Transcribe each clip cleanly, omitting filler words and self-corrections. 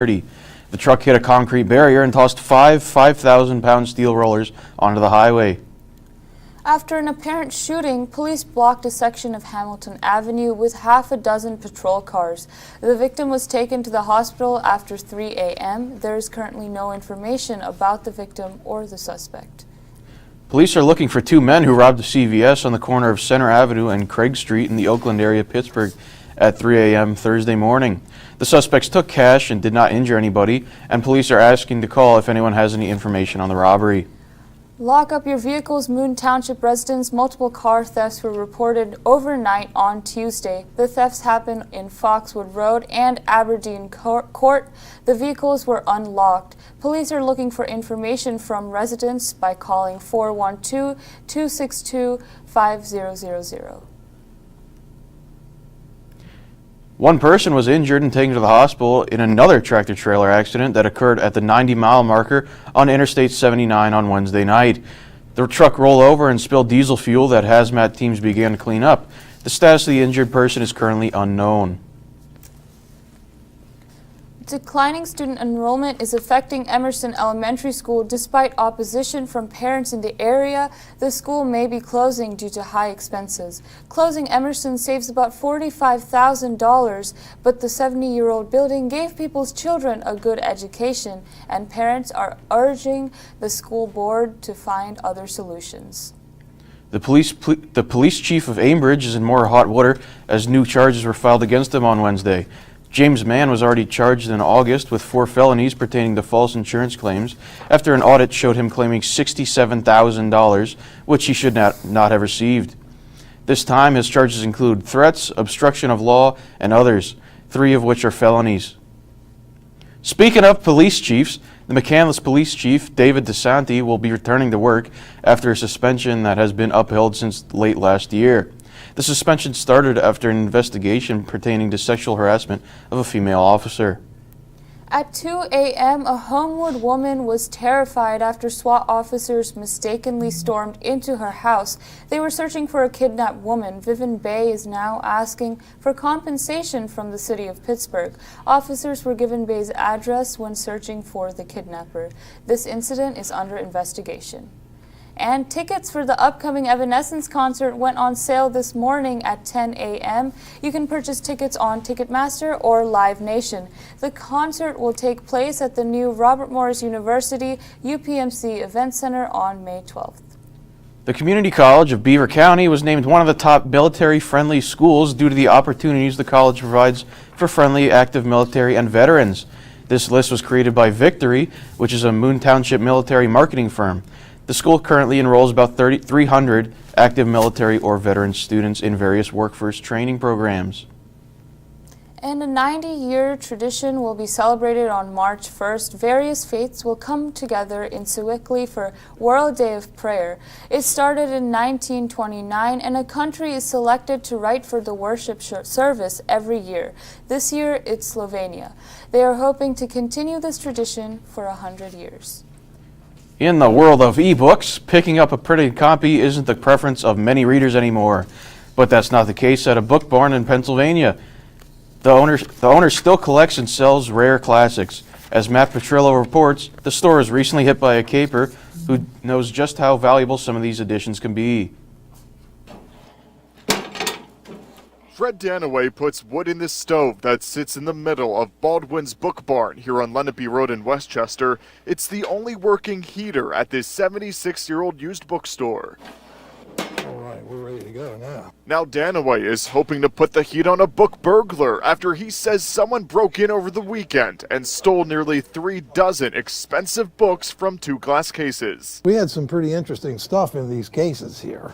The truck hit a concrete barrier and tossed 5,000-pound steel rollers onto the highway. After an apparent shooting, police blocked a section of Hamilton Avenue with half a dozen patrol cars. The victim was taken to the hospital after 3 a.m. There is currently no information about the victim or the suspect. Police are looking for two men who robbed a CVS on the corner of Center Avenue and Craig Street in the Oakland area of Pittsburgh at 3 a.m. Thursday morning. The suspects took cash and did not injure anybody, and police are asking to call if anyone has any information on the robbery. Lock up your vehicles, Moon Township residents. Multiple car thefts were reported overnight on Tuesday. The thefts happened in Foxwood Road and Aberdeen Court. The vehicles were unlocked. Police are looking for information from residents by calling 412-262-5000. One person was injured and taken to the hospital in another tractor-trailer accident that occurred at the 90-mile marker on Interstate 79 on Wednesday night. The truck rolled over and spilled diesel fuel that hazmat teams began to clean up. The status of the injured person is currently unknown. Declining student enrollment is affecting Emerson Elementary School. Despite opposition from parents in the area, the school may be closing due to high expenses. Closing Emerson saves about $45,000, but the 70-year-old building gave people's children a good education, and parents are urging the school board to find other solutions. The police chief of Ambridge is in more hot water as new charges were filed against him on Wednesday. James Mann was already charged in August with 4 felonies pertaining to false insurance claims after an audit showed him claiming $67,000, which he should not have received. This time, his charges include threats, obstruction of law, and others, 3 of which are felonies. Speaking of police chiefs, the McCandless Police Chief, David DeSanti, will be returning to work after a suspension that has been upheld since late last year. The suspension started after an investigation pertaining to sexual harassment of a female officer. At 2 a.m., a Homewood woman was terrified after SWAT officers mistakenly stormed into her house. They were searching for a kidnapped woman. Vivian Bay is now asking for compensation from the city of Pittsburgh. Officers were given Bay's address when searching for the kidnapper. This incident is under investigation. And tickets for the upcoming Evanescence concert went on sale this morning at 10 a.m. You can purchase tickets on Ticketmaster or Live Nation. The concert will take place at the new Robert Morris University UPMC Event Center on May 12th. The Community College of Beaver County was named one of the top military-friendly schools due to the opportunities the college provides for friendly active military and veterans. This list was created by Victory, which is a Moon Township military marketing firm. The school currently enrolls about 300 active military or veteran students in various workforce training programs. And a 90-year tradition will be celebrated on March 1st. Various faiths will come together in Sewickley for World Day of Prayer. It started in 1929, and a country is selected to write for the worship service every year. This year, it's Slovenia. They are hoping to continue this tradition for 100 years. In the world of ebooks, picking up a printed copy isn't the preference of many readers anymore. But that's not the case at a book barn in Pennsylvania. The owner still collects and sells rare classics. As Matt Petrillo reports, the store was recently hit by a caper who knows just how valuable some of these editions can be. Fred Danaway puts wood in the stove that sits in the middle of Baldwin's Book Barn here on Lenape Road in Westchester. It's the only working heater at this 76-year-old used bookstore. All right, we're ready to go now. Now Danaway is hoping to put the heat on a book burglar after he says someone broke in over the weekend and stole nearly 36 expensive books from 2 glass cases. We had some pretty interesting stuff in these cases here.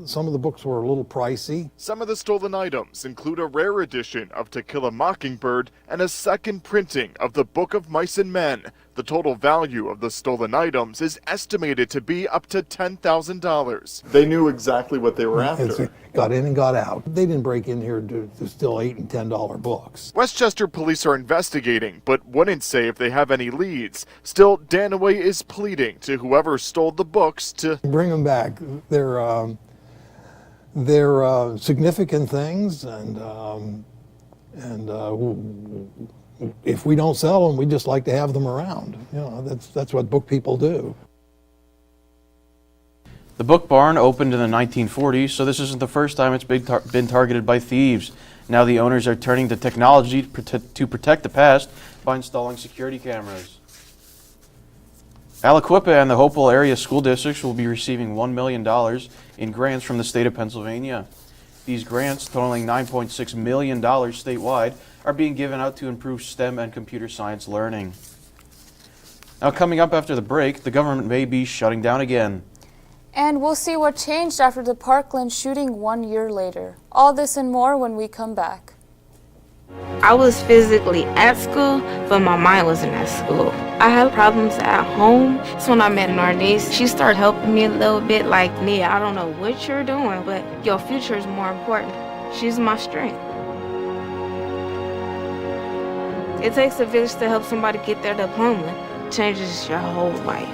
Some of the books were a little pricey. Some of the stolen items include a rare edition of To Kill a Mockingbird and a second printing of the Book of Mice and Men. The total value of the stolen items is estimated to be up to $10,000. They knew exactly what they were after. Got in and got out. They didn't break in here to steal $8 and $10 books. Westchester police are investigating, but wouldn't say if they have any leads. Still, Danaway is pleading to whoever stole the books to bring them back. They're significant things, and And if we don't sell them, we just like to have them around. You know, that's what book people do. The Book Barn opened in the 1940s, so this isn't the first time it's been targeted by thieves. Now the owners are turning to technology to protect the past by installing security cameras. Aliquippa and the Hopewell area school districts will be receiving $1 million in grants from the state of Pennsylvania. These grants, totaling $9.6 million statewide, are being given out to improve STEM and computer science learning. Now, coming up after the break, the government may be shutting down again. And we'll see what changed after the Parkland shooting 1 year later. All this and more when we come back. I was physically at school, but my mind wasn't at school. I had problems at home. So when I met an RD, she started helping me a little bit, like, Nia, I don't know what you're doing, but your future is more important. She's my strength. It takes a village to help somebody get their diploma. It changes your whole life.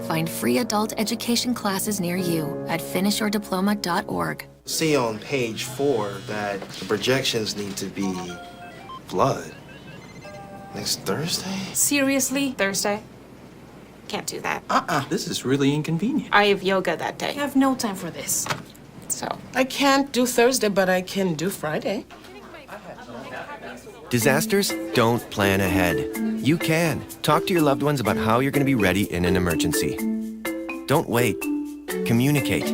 Find free adult education classes near you at finishyourdiploma.org. See on page 4 that the projections need to be blood. Next Thursday? Seriously? Thursday? Can't do that. This is really inconvenient. I have yoga that day. I have no time for this. So, I can't do Thursday, but I can do Friday. Disasters don't plan ahead. You can. Talk to your loved ones about how you're going to be ready in an emergency. Don't wait. Communicate.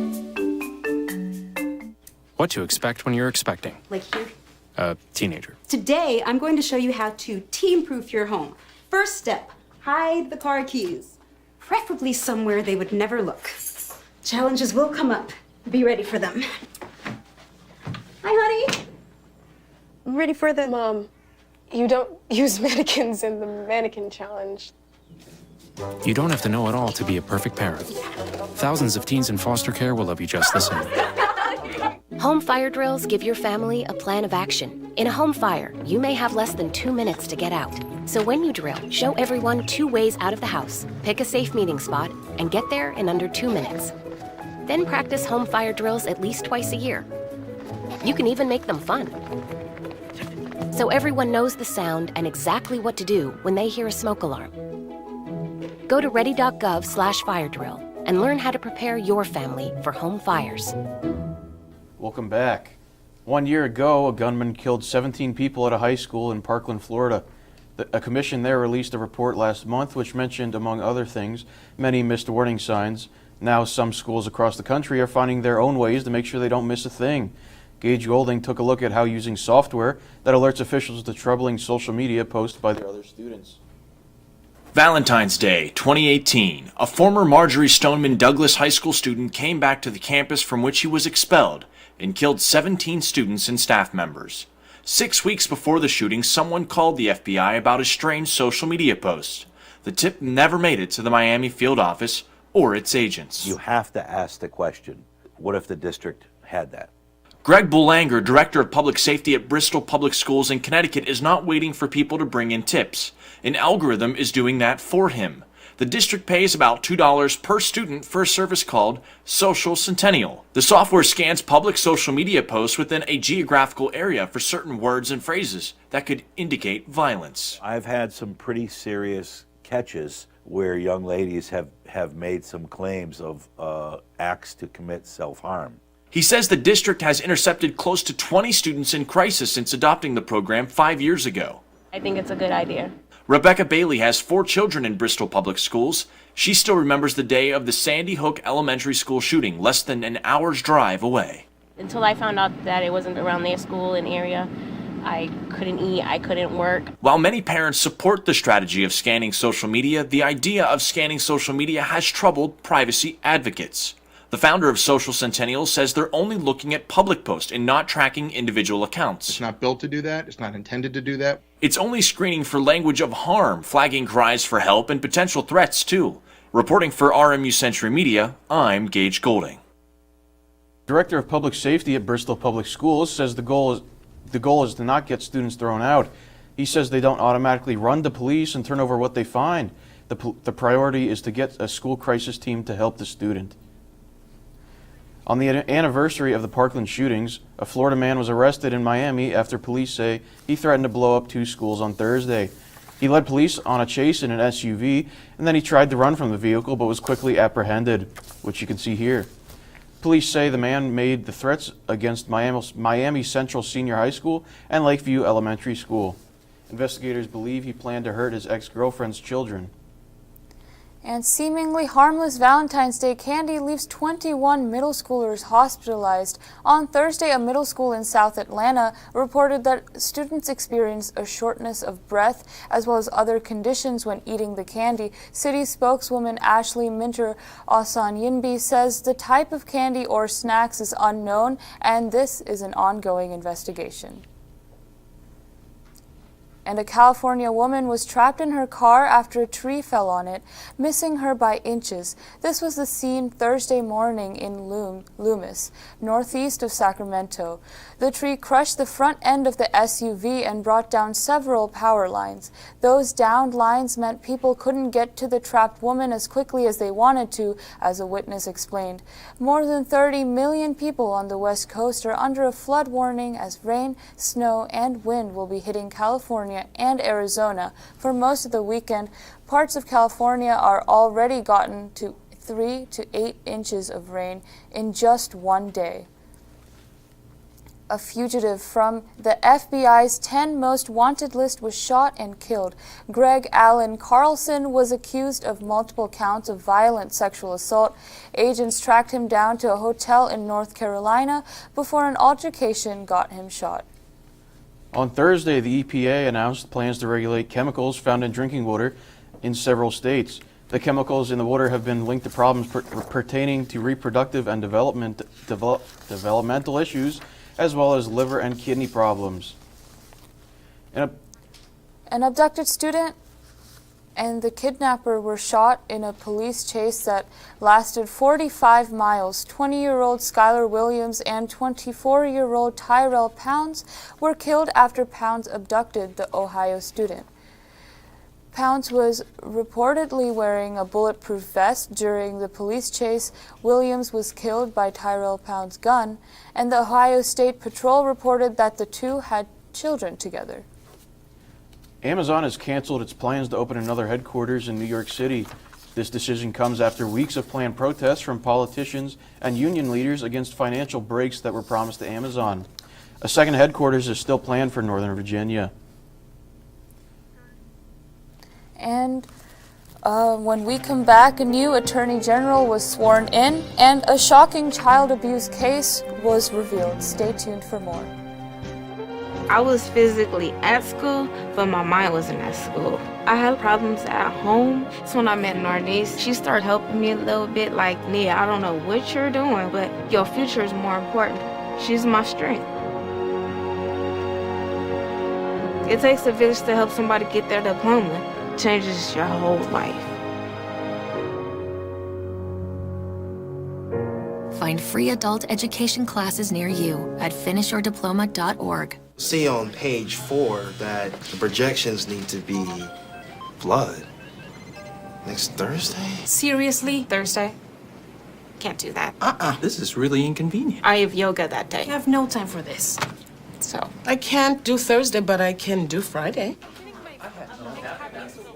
What to expect when you're expecting. Like here. A teenager. Today, I'm going to show you how to team-proof your home. First step, hide the car keys. Preferably somewhere they would never look. Challenges will come up. Be ready for them. Hi, honey. Ready for the... Mom, you don't use mannequins in the mannequin challenge. You don't have to know it all to be a perfect parent. Thousands of teens in foster care will love you just the same. Home fire drills give your family a plan of action. In a home fire, you may have less than 2 minutes to get out. So when you drill, show everyone 2 ways out of the house, pick a safe meeting spot, and get there in under 2 minutes. Then practice home fire drills at least twice a year. You can even make them fun. So everyone knows the sound and exactly what to do when they hear a smoke alarm. Go to ready.gov/fire drill and learn how to prepare your family for home fires. Welcome back. 1 year ago, a gunman killed 17 people at a high school in Parkland, Florida. A commission there released a report last month which mentioned, among other things, many missed warning signs. Now some schools across the country are finding their own ways to make sure they don't miss a thing. Gage Golding took a look at how using software that alerts officials to troubling social media posts by their other students. Valentine's Day 2018, a former Marjorie Stoneman Douglas High School student came back to the campus from which he was expelled and killed 17 students and staff members. 6 weeks before the shooting, someone called the FBI about a strange social media post. The tip never made it to the Miami field office or its agents. You have to ask the question, what if the district had that? Greg Boulanger, Director of Public Safety at Bristol Public Schools in Connecticut, is not waiting for people to bring in tips. An algorithm is doing that for him. The district pays about $2 per student for a service called Social Centennial. The software scans public social media posts within a geographical area for certain words and phrases that could indicate violence. I've had some pretty serious catches where young ladies have made some claims of acts to commit self-harm. He says the district has intercepted close to 20 students in crisis since adopting the program 5 years ago. I think it's a good idea. Rebecca Bailey has 4 children in Bristol Public Schools. She still remembers the day of the Sandy Hook Elementary School shooting, less than an hour's drive away. Until I found out that it wasn't around their school and area, I couldn't eat, I couldn't work. While many parents support the strategy of scanning social media, the idea of scanning social media has troubled privacy advocates. The founder of Social Centennial says they're only looking at public posts and not tracking individual accounts. It's not built to do that. It's not intended to do that. It's only screening for language of harm, flagging cries for help, and potential threats, too. Reporting for RMU Century Media, I'm Gage Golding. Director of Public Safety at Bristol Public Schools says the goal is to not get students thrown out. He says they don't automatically run to police and turn over what they find. The priority is to get a school crisis team to help the student. On the anniversary of the Parkland shootings, a Florida man was arrested in Miami after police say he threatened to blow up 2 schools on Thursday. He led police on a chase in an SUV, and then he tried to run from the vehicle but was quickly apprehended, which you can see here. Police say the man made the threats against Miami Central Senior High School and Lakeview Elementary School. Investigators believe he planned to hurt his ex-girlfriend's children. And seemingly harmless Valentine's Day candy leaves 21 middle schoolers hospitalized. On Thursday, a middle school in South Atlanta reported that students experienced a shortness of breath as well as other conditions when eating the candy. City spokeswoman Ashley Minter Osanyinbi says the type of candy or snacks is unknown, and this is an ongoing investigation. And a California woman was trapped in her car after a tree fell on it, missing her by inches. This was the scene Thursday morning in Loomis, northeast of Sacramento. The tree crushed the front end of the SUV and brought down several power lines. Those downed lines meant people couldn't get to the trapped woman as quickly as they wanted to, as a witness explained. More than 30 million people on the West Coast are under a flood warning as rain, snow, and wind will be hitting California and Arizona for most of the weekend. Parts of California are already gotten to 3 to 8 inches of rain in just one day. A fugitive from the FBI's 10 most wanted list was shot and killed. Greg Allen Carlson was accused of multiple counts of violent sexual assault. Agents tracked him down to a hotel in North Carolina before an altercation got him shot. On Thursday, the EPA announced plans to regulate chemicals found in drinking water in several states. The chemicals in the water have been linked to problems pertaining to reproductive and developmental issues, as well as liver and kidney problems. An abducted student and the kidnapper were shot in a police chase that lasted 45 miles. 20-year-old Skylar Williams and 24-year-old Tyrell Pounds were killed after Pounds abducted the Ohio student. Pounds was reportedly wearing a bulletproof vest during the police chase. Williams was killed by Tyrell Pounds' gun, and the Ohio State Patrol reported that the two had children together. Amazon has canceled its plans to open another headquarters in New York City. This decision comes after weeks of planned protests from politicians and union leaders against financial breaks that were promised to Amazon. A second headquarters is still planned for Northern Virginia. And when we come back, a new Attorney General was sworn in, and a shocking child abuse case was revealed. Stay tuned for more. I was physically at school, but my mind wasn't at school. I had problems at home. So when I met Narnese, she started helping me a little bit, like, Nia, I don't know what you're doing, but your future is more important. She's my strength. It takes a village to help somebody get their diploma. It changes your whole life. Find free adult education classes near you at finishyourdiploma.org. See on page 4 that the projections need to be blood. Next Thursday? Seriously? Thursday? Can't do that. This is really inconvenient. I have yoga that day. I have no time for this. So, I can't do Thursday, but I can do Friday.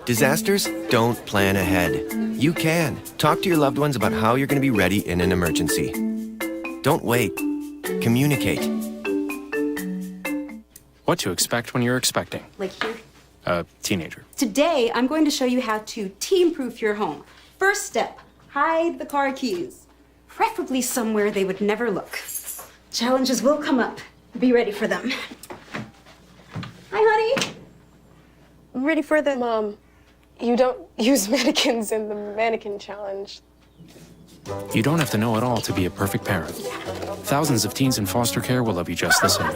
Disasters don't plan ahead. You can. Talk to your loved ones about how you're going to be ready in an emergency. Don't wait. Communicate. What to expect when you're expecting. Like here. A teenager. Today, I'm going to show you how to team-proof your home. First step, hide the car keys. Preferably somewhere they would never look. Challenges will come up. Be ready for them. Hi, honey. I'm ready for the... Mom, you don't use mannequins in the mannequin challenge. You don't have to know it all to be a perfect parent. Thousands of teens in foster care will love you just the same.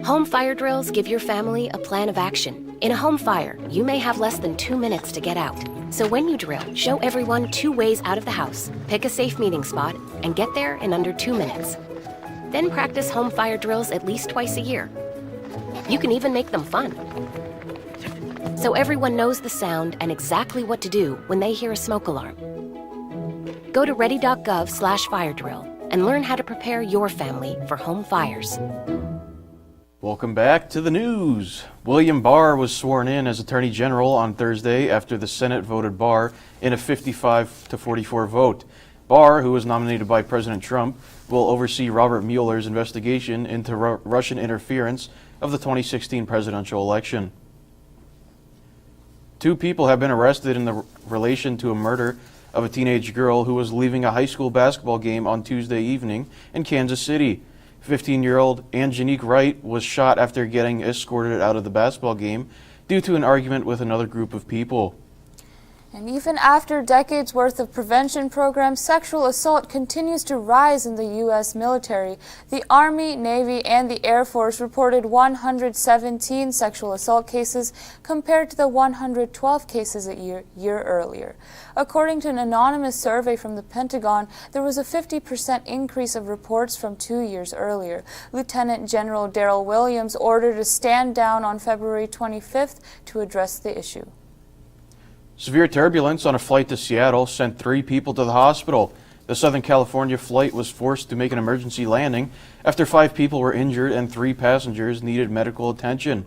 Home fire drills give your family a plan of action. In a home fire, you may have less than 2 minutes to get out. So when you drill, show everyone 2 ways out of the house, pick a safe meeting spot, and get there in under 2 minutes. Then practice home fire drills at least twice a year. You can even make them fun. So everyone knows the sound and exactly what to do when they hear a smoke alarm. Go to ready.gov/fire drill and learn how to prepare your family for home fires. Welcome back to the news. William Barr was sworn in as Attorney General on Thursday after the Senate voted Barr in a 55-44 vote. Barr, who was nominated by President Trump, will oversee Robert Mueller's investigation into Russian interference of the 2016 presidential election. 2 people have been arrested in relation to a murder of a teenage girl who was leaving a high school basketball game on Tuesday evening in Kansas City. 15-year-old Angenique Wright was shot after getting escorted out of the basketball game due to an argument with another group of people. And even after decades worth of prevention programs, sexual assault continues to rise in the U.S. military. The Army, Navy, and the Air Force reported 117 sexual assault cases compared to the 112 cases a year earlier. According to an anonymous survey from the Pentagon, there was a 50% increase of reports from 2 years earlier. Lieutenant General Daryl Williams ordered a stand down on February 25th to address the issue. Severe turbulence on a flight to Seattle sent 3 people to the hospital. The Southern California flight was forced to make an emergency landing after 5 people were injured and 3 passengers needed medical attention.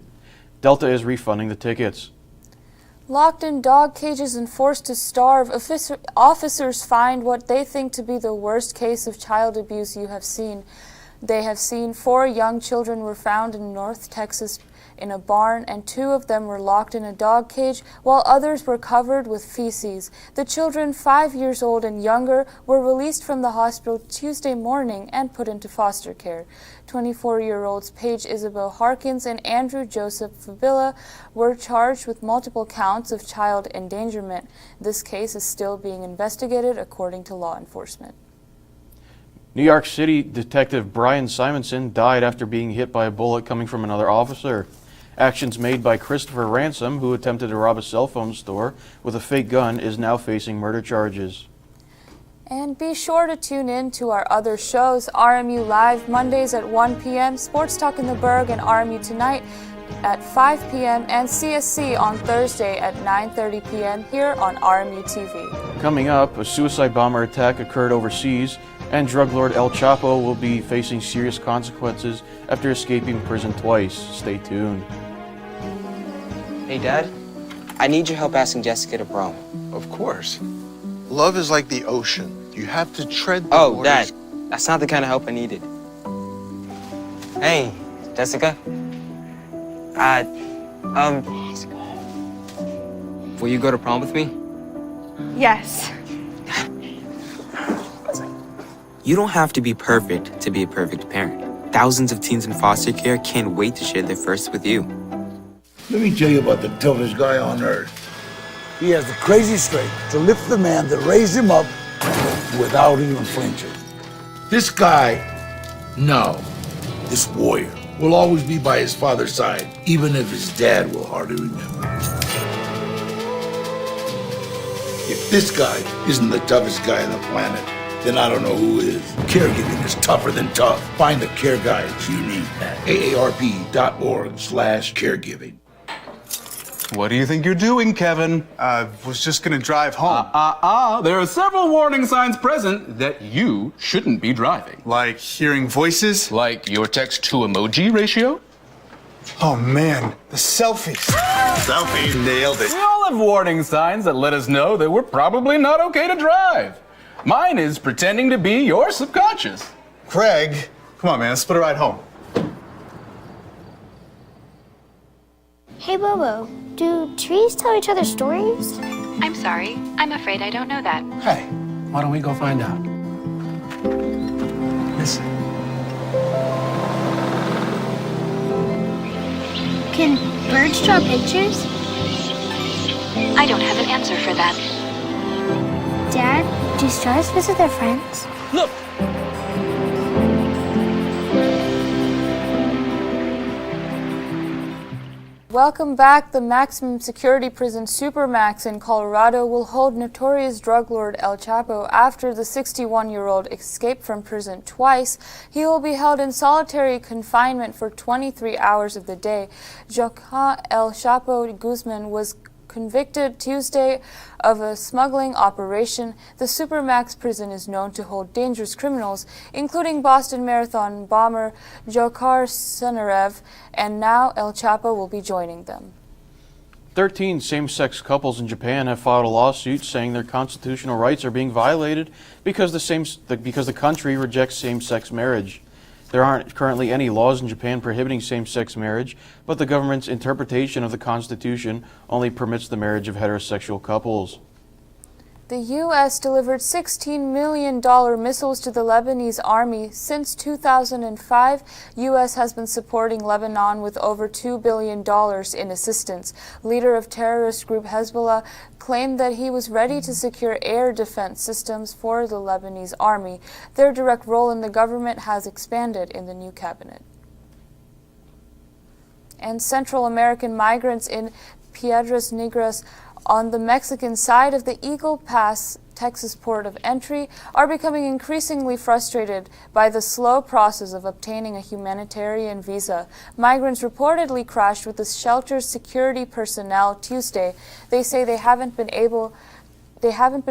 Delta is refunding the tickets. Locked in dog cages and forced to starve, officers find what they think to be the worst case of child abuse you have seen. They have seen 4 young children were found in North Texas in a barn, and 2 of them were locked in a dog cage, while others were covered with feces. The children, 5 years old and younger, were released from the hospital Tuesday morning and put into foster care. 24-year-olds Paige Isabel Harkins and Andrew Joseph Fabilla were charged with multiple counts of child endangerment. This case is still being investigated according to law enforcement. New York City Detective Brian Simonson died after being hit by a bullet coming from another officer. Actions made by Christopher Ransom, who attempted to rob a cell phone store with a fake gun, is now facing murder charges. And be sure to tune in to our other shows, RMU Live Mondays at 1 p.m., Sports Talk in the Berg and RMU Tonight at 5 p.m., and CSC on Thursday at 9:30 p.m. here on RMU-TV. Coming up, a suicide bomber attack occurred overseas, and drug lord El Chapo will be facing serious consequences after escaping prison twice. Stay tuned. Hey, Dad. I need your help asking Jessica to prom. Of course. Love is like the ocean. You have to tread the Oh, waters. Dad. That's not the kind of help I needed. Hey, Jessica. Will you go to prom with me? Yes. You don't have to be perfect to be a perfect parent. Thousands of teens in foster care can't wait to share their first with you. Let me tell you about the toughest guy on earth. He has the crazy strength to lift the man that raised him up without even flinching. This guy, no, this warrior, will always be by his father's side, even if his dad will hardly remember. If this guy isn't the toughest guy on the planet, then I don't know who is. Caregiving is tougher than tough. Find the care guides you need at aarp.org/caregiving. What do you think you're doing, Kevin? Was just gonna drive home. There are several warning signs present that you shouldn't be driving. Like hearing voices? Like your text-to-emoji ratio? Oh man, the selfies. Selfies, nailed it. We all have warning signs that let us know that we're probably not okay to drive. Mine is pretending to be your subconscious. Craig, come on man, let's split a ride home. Hey, Bobo, do trees tell each other stories? I'm sorry. I'm afraid I don't know that. Hey, why don't we go find out? Listen. Can birds draw pictures? I don't have an answer for that. Dad, do stars visit their friends? Look! Welcome back. The maximum security prison Supermax in Colorado will hold notorious drug lord El Chapo after the 61-year-old escaped from prison twice. He will be held in solitary confinement for 23 hours of the day. Joaquin El Chapo Guzman was convicted Tuesday of a smuggling operation. The Supermax prison is known to hold dangerous criminals, including Boston Marathon bomber Dzhokhar Tsarnaev, and now El Chapo will be joining them. 13 same-sex couples in Japan have filed a lawsuit saying their constitutional rights are being violated because the country rejects same-sex marriage. There aren't currently any laws in Japan prohibiting same-sex marriage, but the government's interpretation of the Constitution only permits the marriage of heterosexual couples. The U.S. delivered $16 million missiles to the Lebanese army. Since 2005, U.S. has been supporting Lebanon with over $2 billion in assistance. Leader of terrorist group Hezbollah claimed that he was ready to secure air defense systems for the Lebanese army. Their direct role in the government has expanded in the new cabinet. And Central American migrants in Piedras Negras on the Mexican side of the Eagle Pass, Texas port of entry, are becoming increasingly frustrated by the slow process of obtaining a humanitarian visa. Migrants reportedly crashed with the shelter's security personnel Tuesday. They say they haven't been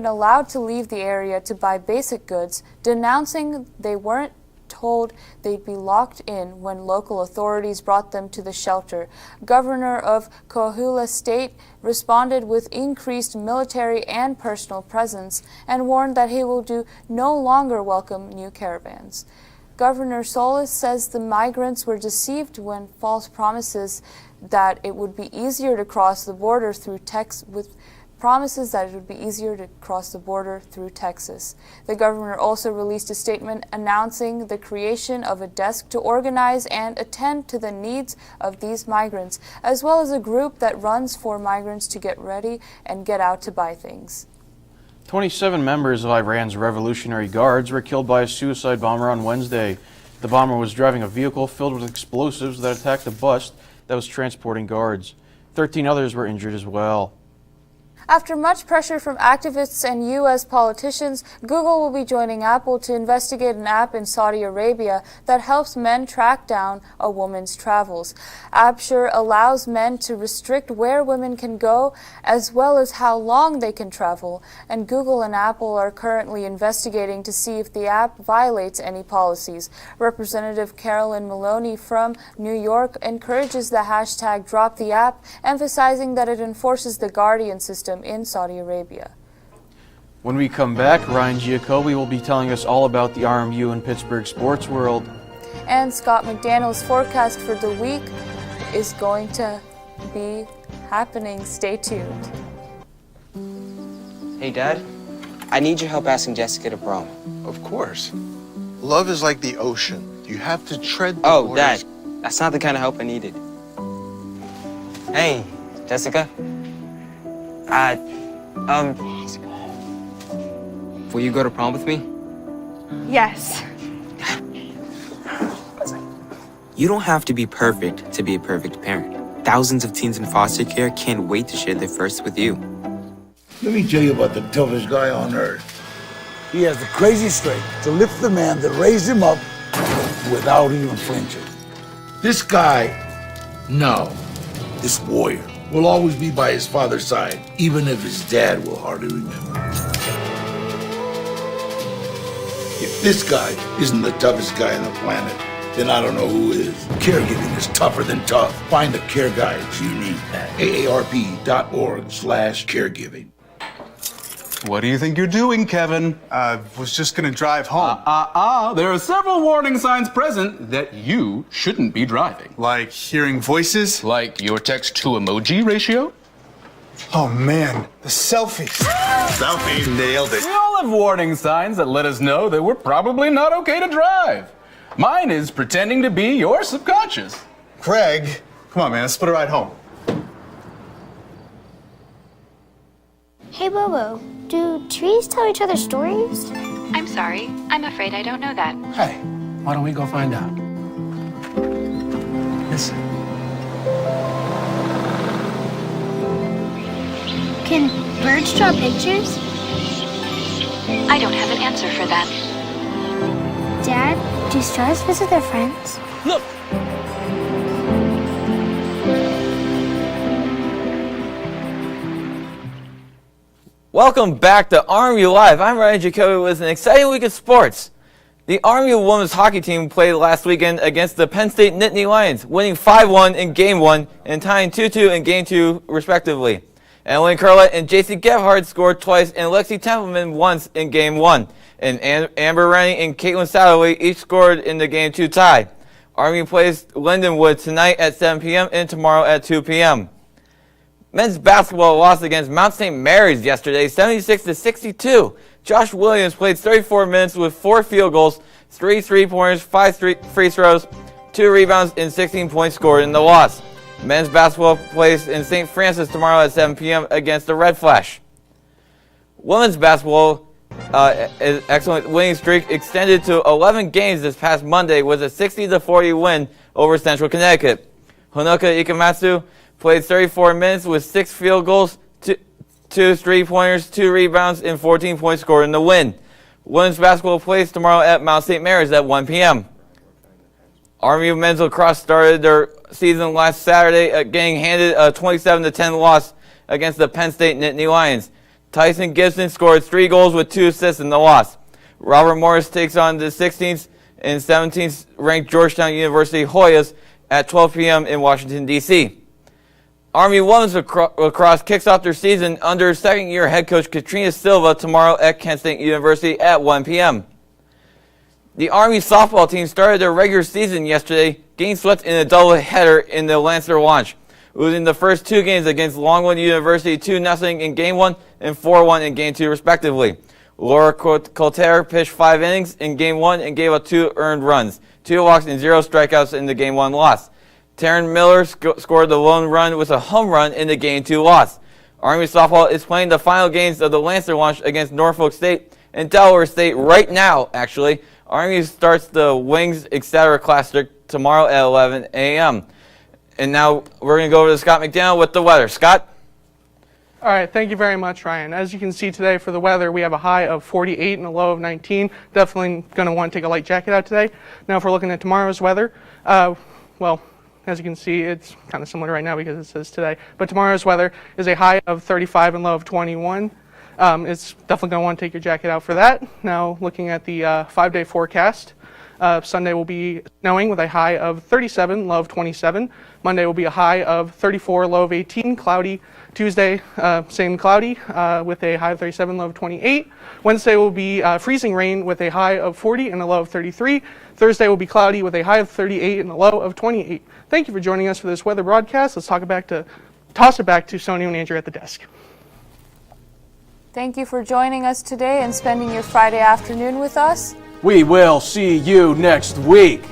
allowed to leave the area to buy basic goods, denouncing they weren't told they'd be locked in when local authorities brought them to the shelter. Governor of Coahuila State responded with increased military and personal presence and warned that he will no longer welcome new caravans. Governor Solis says the migrants were deceived when false promises that it would be easier to cross the border through Texas. The governor also released a statement announcing the creation of a desk to organize and attend to the needs of these migrants, as well as a group that runs for migrants to get ready and get out to buy things. 27 members of Iran's Revolutionary Guards were killed by a suicide bomber on Wednesday. The bomber was driving a vehicle filled with explosives that attacked a bus that was transporting guards. 13 others were injured as well. After much pressure from activists and U.S. politicians, Google will be joining Apple to investigate an app in Saudi Arabia that helps men track down a woman's travels. Appshare allows men to restrict where women can go, as well as how long they can travel, and Google and Apple are currently investigating to see if the app violates any policies. Representative Carolyn Maloney from New York encourages the hashtag Drop the App, emphasizing that it enforces the Guardian system in Saudi Arabia. When we come back, Ryan Giacobbe will be telling us all about the RMU and Pittsburgh sports world. And Scott McDaniel's forecast for the week is going to be happening. Stay tuned. Hey, Dad. I need your help asking Jessica to prom. Of course. Love is like the ocean. You have to tread the Oh, waters. Dad. That's not the kind of help I needed. Hey, Jessica. Will you go to prom with me? Yes. You don't have to be perfect to be a perfect parent. Thousands of teens in foster care can't wait to share their first with you. Let me tell you about the toughest guy on earth. He has the crazy strength to lift the man that raised him up without even flinching. This guy, this warrior, will always be by his father's side, even if his dad will hardly remember. If this guy isn't the toughest guy on the planet, then I don't know who is. Caregiving is tougher than tough. Find the care guides you need at aarp.org/caregiving. What do you think you're doing, Kevin? Was just gonna drive home. There are several warning signs present that you shouldn't be driving. Like hearing voices? Like your text-to-emoji ratio? Oh man, the selfies. Selfie nailed it. We all have warning signs that let us know that we're probably not okay to drive. Mine is pretending to be your subconscious. Craig, come on man, let's split a ride home. Hey, Bobo, do trees tell each other stories? I'm sorry. I'm afraid I don't know that. Hey. Why don't we go find out? Listen. Can birds draw pictures? I don't have an answer for that. Dad, do stars visit their friends? Look! Welcome back to RMU Live. I'm Ryan Jacoby with an exciting week of sports. The RMU women's hockey team played last weekend against the Penn State Nittany Lions, winning 5-1 in Game 1 and tying 2-2 in Game 2, respectively. Emily Curlett and JC Gebhardt scored twice and Lexi Templeman once in Game 1. And Amber Rennie and Caitlin Satterley each scored in the Game 2 tie. RMU plays Lindenwood tonight at 7 p.m. and tomorrow at 2 p.m. Men's basketball lost against Mount St. Mary's yesterday, 76-62. Josh Williams played 34 minutes with 4 field goals, 3 3-pointers, 5 free throws, 2 rebounds, and 16 points scored in the loss. Men's basketball plays in St. Francis tomorrow at 7 p.m. against the Red Flash. Women's basketball excellent winning streak extended to 11 games this past Monday with a 60-40 win over Central Connecticut. Honoka Ikematsu played 34 minutes with 6 field goals, 2 3-pointers, 2 rebounds, and 14 points scored in the win. Women's basketball plays tomorrow at Mount St. Mary's at 1 p.m. RMU men's lacrosse started their season last Saturday getting handed a 27-10 loss against the Penn State Nittany Lions. Tyson Gibson scored 3 goals with 2 assists in the loss. Robert Morris takes on the 16th and 17th ranked Georgetown University Hoyas at 12 p.m. in Washington, D.C. RMU women's lacrosse kicks off their season under second-year head coach Katrina Silva tomorrow at Kent State University at 1 p.m. The RMU softball team started their regular season yesterday, getting swept in a doubleheader in the Lancer launch, losing the first 2 games against Longwood University 2-0 in Game 1 and 4-1 in Game 2, respectively. Laura Colter pitched 5 innings in Game 1 and gave up 2 earned runs, 2 walks and 0 strikeouts in the Game 1 loss. Taryn Miller scored the lone run with a home run in the Game 2 loss. RMU softball is playing the final games of the Lancer launch against Norfolk State and Delaware State right now, actually. RMU starts the Wings Etc. Classic tomorrow at 11 a.m. And now we're going to go over to Scott McDaniel with the weather. Scott? All right, thank you very much, Ryan. As you can see today for the weather, we have a high of 48 and a low of 19. Definitely going to want to take a light jacket out today. Now if we're looking at tomorrow's weather, well, as you can see, it's kind of similar right now because it says today. But tomorrow's weather is a high of 35 and low of 21. It's definitely going to want to take your jacket out for that. Now looking at the 5-day forecast, Sunday will be snowing with a high of 37, low of 27. Monday will be a high of 34, low of 18, cloudy. Tuesday, same cloudy with a high of 37, low of 28. Wednesday will be freezing rain with a high of 40 and a low of 33. Thursday will be cloudy with a high of 38 and a low of 28. Thank you for joining us for this weather broadcast. Let's toss it back to Sonia and Andrew at the desk. Thank you for joining us today and spending your Friday afternoon with us. We will see you next week.